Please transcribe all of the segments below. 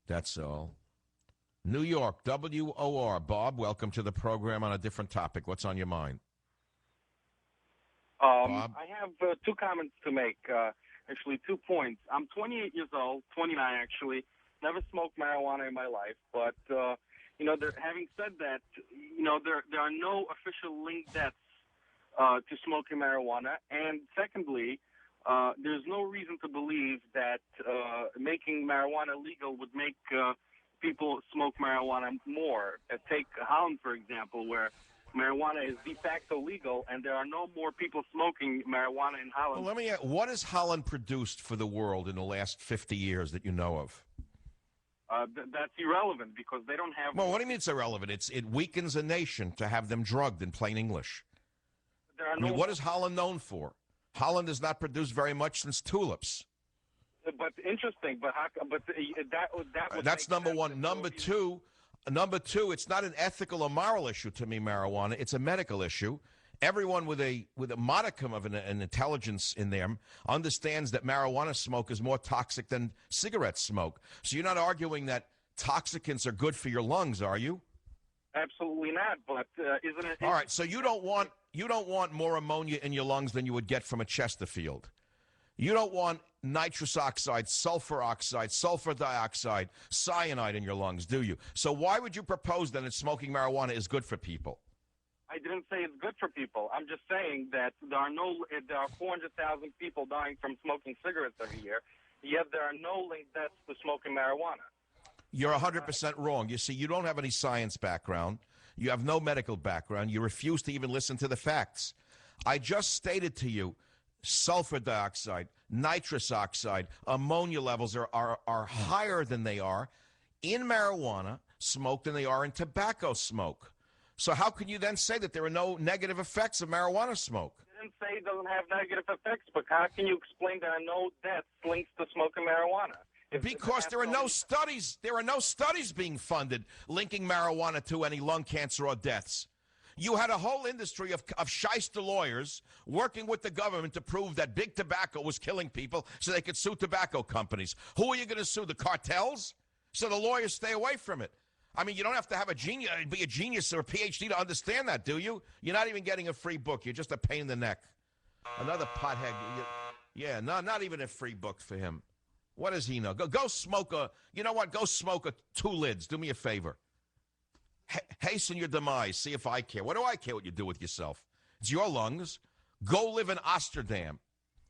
That's all. New York, WOR. Bob, welcome to the program on a different topic. What's on your mind? Bob? I have two comments to make, actually 2 points. I'm 28 years old, 29 actually, never smoked marijuana in my life, but, having said that, there are no official linked deaths to smoking marijuana, and secondly, there's no reason to believe that making marijuana legal would make people smoke marijuana more. Take Holland, for example, where marijuana is de facto legal, and there are no more people smoking marijuana in Holland. Well, let me ask, what has Holland produced for the world in the last 50 years that you know of? That's irrelevant because they don't have... Well, what do you mean it's irrelevant? It weakens a nation to have them drugged in plain English. What is Holland known for? Holland has not produced very much since tulips. But interesting, that's number one. Number two, it's not an ethical or moral issue to me, marijuana. It's a medical issue. Everyone with a modicum of an intelligence in them understands that marijuana smoke is more toxic than cigarette smoke. So you're not arguing that toxicants are good for your lungs, are you? Absolutely not. But isn't it? All right. So you don't want more ammonia in your lungs than you would get from a Chesterfield. You don't want nitrous oxide, sulfur dioxide, cyanide in your lungs, do you? So why would you propose then that smoking marijuana is good for people? I didn't say it's good for people. I'm just saying that there are 400,000 people dying from smoking cigarettes every year, yet there are no linked deaths to smoking marijuana. You're 100% wrong. You see, you don't have any science background. You have no medical background. You refuse to even listen to the facts. I just stated to you, sulfur dioxide, nitrous oxide, ammonia levels are higher than they are in marijuana smoke than they are in tobacco smoke. So how can you then say that there are no negative effects of marijuana smoke? I didn't say it doesn't have negative effects, but how can you explain there are no deaths linked to smoking marijuana? Because there are no studies. There are no studies being funded linking marijuana to any lung cancer or deaths. You had a whole industry of shyster lawyers working with the government to prove that big tobacco was killing people so they could sue tobacco companies. Who are you going to sue? The cartels? So the lawyers stay away from it. I mean, you don't have to have be a genius or a PhD to understand that, do you? You're not even getting a free book. You're just a pain in the neck. Another pothead. Yeah, no, not even a free book for him. What does he know? Go smoke you know what? Go smoke 2 lids. Do me a favor. Hasten your demise. See if I care. What do I care what you do with yourself? It's your lungs. Go live in Amsterdam.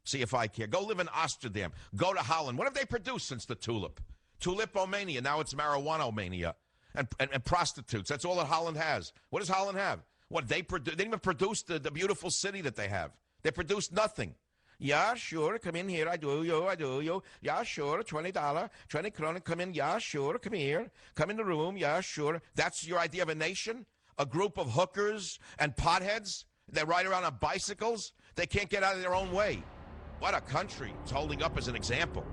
See if I care. Go live in Amsterdam. Go to Holland. What have they produced since the tulip? Tulipomania. Now it's marijuana-mania. And prostitutes. That's all that Holland has. What does Holland have? What they didn't even produce the beautiful city that they have. They produced nothing. Yeah, sure, come in here, I do you. Yeah, sure, $20, 20 kroner, come in, yeah, sure, come here. Come in the room, yeah, sure. That's your idea of a nation? A group of hookers and potheads that ride around on bicycles? They can't get out of their own way. What a country. It's holding up as an example.